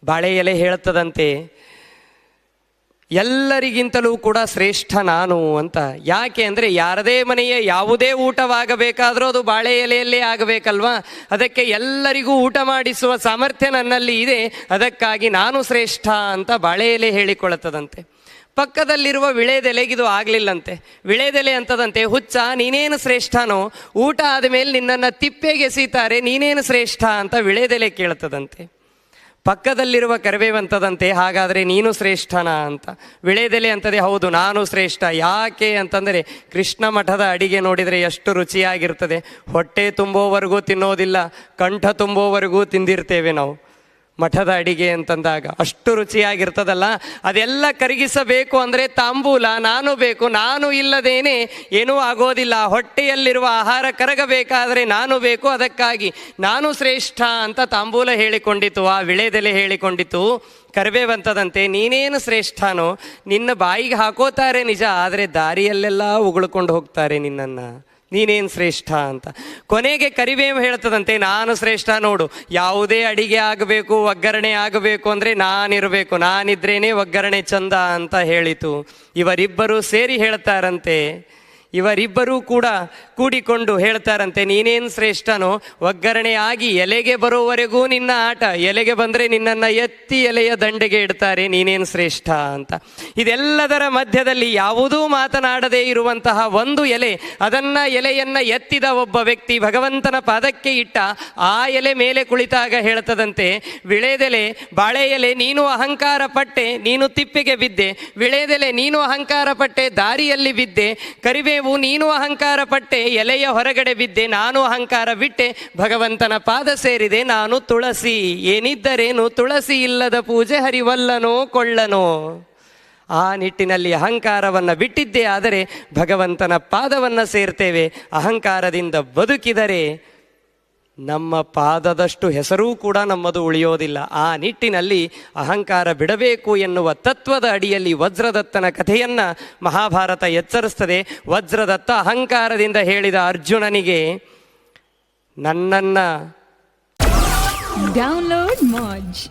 ಬಾಳೆ ಎಲೆ ಹೇಳ್ತದಂತೆ, ಎಲ್ಲರಿಗಿಂತಲೂ ಕೂಡ ಶ್ರೇಷ್ಠ ನಾನು ಅಂತ. ಯಾಕೆ ಅಂದರೆ ಯಾರದೇ ಮನೆಯ ಯಾವುದೇ ಊಟವಾಗಬೇಕಾದರೂ ಅದು ಬಾಳೆ ಎಲೆಯಲ್ಲೇ ಆಗಬೇಕಲ್ವಾ. ಅದಕ್ಕೆ ಎಲ್ಲರಿಗೂ ಊಟ ಮಾಡಿಸುವ ಸಾಮರ್ಥ್ಯ ನನ್ನಲ್ಲಿ ಇದೆ, ಅದಕ್ಕಾಗಿ ನಾನು ಶ್ರೇಷ್ಠ ಅಂತ ಬಾಳೆ ಎಲೆ ಹೇಳಿಕೊಳ್ಳುತ್ತದಂತೆ. ಪಕ್ಕದಲ್ಲಿರುವ ವಿಳೆದೆಲೆಗಿದು ಆಗಲಿಲ್ಲಂತೆ. ವಿಳೆದೆಲೆ ಅಂತದಂತೆ, ಹುಚ್ಚ ನೀನೇನು ಶ್ರೇಷ್ಠನೋ, ಊಟ ಆದಮೇಲೆ ನಿನ್ನನ್ನು ತಿಪ್ಪೆಗೆ ಎಸೀತಾರೆ, ನೀನೇನು ಶ್ರೇಷ್ಠ ಅಂತ ವಿಳೆದೆಲೆ ಕೇಳ್ತದಂತೆ. ಪಕ್ಕದಲ್ಲಿರುವ ಕರಿಬೇವಂತದಂತೆ, ಹಾಗಾದರೆ ನೀನು ಶ್ರೇಷ್ಠನಾ ಅಂತ. ವಿಳೆದೆಲೆ ಅಂತದೆ, ಹೌದು ನಾನು ಶ್ರೇಷ್ಠ. ಯಾಕೆ ಅಂತಂದರೆ ಕೃಷ್ಣ ಮಠದ ಅಡಿಗೆ ನೋಡಿದರೆ ಎಷ್ಟು ರುಚಿಯಾಗಿರ್ತದೆ. ಹೊಟ್ಟೆ ತುಂಬೋವರೆಗೂ ತಿನ್ನೋದಿಲ್ಲ, ಕಂಠ ತುಂಬೋವರೆಗೂ ತಿಂದಿರ್ತೇವೆ ನಾವು. ಮಠದ ಅಡಿಗೆ ಅಂತಂದಾಗ ಅಷ್ಟು ರುಚಿಯಾಗಿರ್ತದಲ್ಲ. ಅದೆಲ್ಲ ಕರಗಿಸಬೇಕು ಅಂದರೆ ತಾಂಬೂಲ ನಾನು ಬೇಕು. ನಾನು ಇಲ್ಲದೇನೆ ಏನೂ ಆಗೋದಿಲ್ಲ. ಹೊಟ್ಟೆಯಲ್ಲಿರುವ ಆಹಾರ ಕರಗಬೇಕಾದರೆ ನಾನು ಬೇಕು, ಅದಕ್ಕಾಗಿ ನಾನು ಶ್ರೇಷ್ಠ ಅಂತ ತಾಂಬೂಲ ಹೇಳಿಕೊಂಡಿತು, ಆ ವಿಳೆದೆಲೆ ಹೇಳಿಕೊಂಡಿತು. ಕರಿಬೇವಂತದಂತೆ, ನೀನೇನು ಶ್ರೇಷ್ಠನೋ, ನಿನ್ನ ಬಾಯಿಗೆ ಹಾಕೋತಾರೆ ನಿಜ, ಆದರೆ ದಾರಿಯಲ್ಲೆಲ್ಲ ಉಗುಳ್ಕೊಂಡು ಹೋಗ್ತಾರೆ ನಿನ್ನನ್ನು, ನೀನೇನು ಶ್ರೇಷ್ಠ ಅಂತ. ಕೊನೆಗೆ ಕರಿಬೇವು ಹೇಳ್ತದಂತೆ, ನಾನು ಶ್ರೇಷ್ಠ ನೋಡು. ಯಾವುದೇ ಅಡಿಗೆ ಆಗಬೇಕು, ಒಗ್ಗರಣೆ ಆಗಬೇಕು ಅಂದರೆ ನಾನಿರಬೇಕು, ನಾನಿದ್ರೇನೆ ಒಗ್ಗರಣೆ ಚಂದ ಅಂತ ಹೇಳಿತು. ಇವರಿಬ್ಬರು ಸೇರಿ ಹೇಳ್ತಾರಂತೆ, ಇವರಿಬ್ಬರೂ ಕೂಡ ಕೂಡಿಕೊಂಡು ಹೇಳ್ತಾರಂತೆ, ನೀನೇನು ಶ್ರೇಷ್ಠನೋ, ಒಗ್ಗರಣೆ ಆಗಿ ಎಲೆಗೆ ಬರೋವರೆಗೂ ನಿನ್ನ ಆಟ, ಎಲೆಗೆ ಬಂದರೆ ನಿನ್ನನ್ನು ಎತ್ತಿ ಎಲೆಯ ದಂಡೆಗೆ ಇಡ್ತಾರೆ, ನೀನೇನು ಶ್ರೇಷ್ಠ ಅಂತ. ಇದೆಲ್ಲದರ ಮಧ್ಯದಲ್ಲಿ ಯಾವುದೂ ಮಾತನಾಡದೇ ಇರುವಂತಹ ಒಂದು ಎಲೆ, ಎಲೆಯನ್ನು ಎತ್ತಿದ ಒಬ್ಬ ವ್ಯಕ್ತಿ ಭಗವಂತನ ಪಾದಕ್ಕೆ ಇಟ್ಟ. ಆ ಎಲೆ ಮೇಲೆ ಕುಳಿತಾಗ ಹೇಳ್ತದಂತೆ, ವಿಳೆದೆಲೆ, ಬಾಳೆ ಎಲೆ ನೀನು ಅಹಂಕಾರ ಪಟ್ಟೆ, ನೀನು ತಿಪ್ಪೆಗೆ ಬಿದ್ದೆ. ವಿಳೆದೆಲೆ ನೀನು ಅಹಂಕಾರ ಪಟ್ಟೆ, ದಾರಿಯಲ್ಲಿ ಬಿದ್ದೆ. ಕರಿಬೇವು ನೀನು ಅಹಂಕಾರ ಪಟ್ಟೆ, ಎಲೆಯ ಹೊರಗಡೆ ಬಿದ್ದೆ. ನಾನು ಅಹಂಕಾರ ಬಿಟ್ಟೆ, ಭಗವಂತನ ಪಾದ ಸೇರಿದೆ. ನಾನು ತುಳಸಿ, ಏನಿದ್ದರೇನು ತುಳಸಿ ಇಲ್ಲದ ಪೂಜೆ ಹರಿವಲ್ಲನೋ ಕೊಳ್ಳನೋ. ಆ ನಿಟ್ಟಿನಲ್ಲಿ ಅಹಂಕಾರವನ್ನು ಬಿಟ್ಟಿದ್ದೇ ಆದರೆ ಭಗವಂತನ ಪಾದವನ್ನು ಸೇರ್ತೇವೆ. ಅಹಂಕಾರದಿಂದ ಬದುಕಿದರೆ ನಮ್ಮ ಪಾದದಷ್ಟು ಹೆಸರೂ ಕೂಡ ನಮ್ಮದು ಉಳಿಯೋದಿಲ್ಲ. ಆ ನಿಟ್ಟಿನಲ್ಲಿ ಅಹಂಕಾರ ಬಿಡಬೇಕು ಎನ್ನುವ ತತ್ವದ ಅಡಿಯಲ್ಲಿ ವಜ್ರದತ್ತನ ಕಥೆಯನ್ನು ಮಹಾಭಾರತ ಎಚ್ಚರಿಸ್ತದೆ. ವಜ್ರದತ್ತ ಅಹಂಕಾರದಿಂದ ಹೇಳಿದ ಅರ್ಜುನನಿಗೆ, ನನ್ನನ್ನು ಡೌನ್ಲೋಡ್ ಮಾಜ್.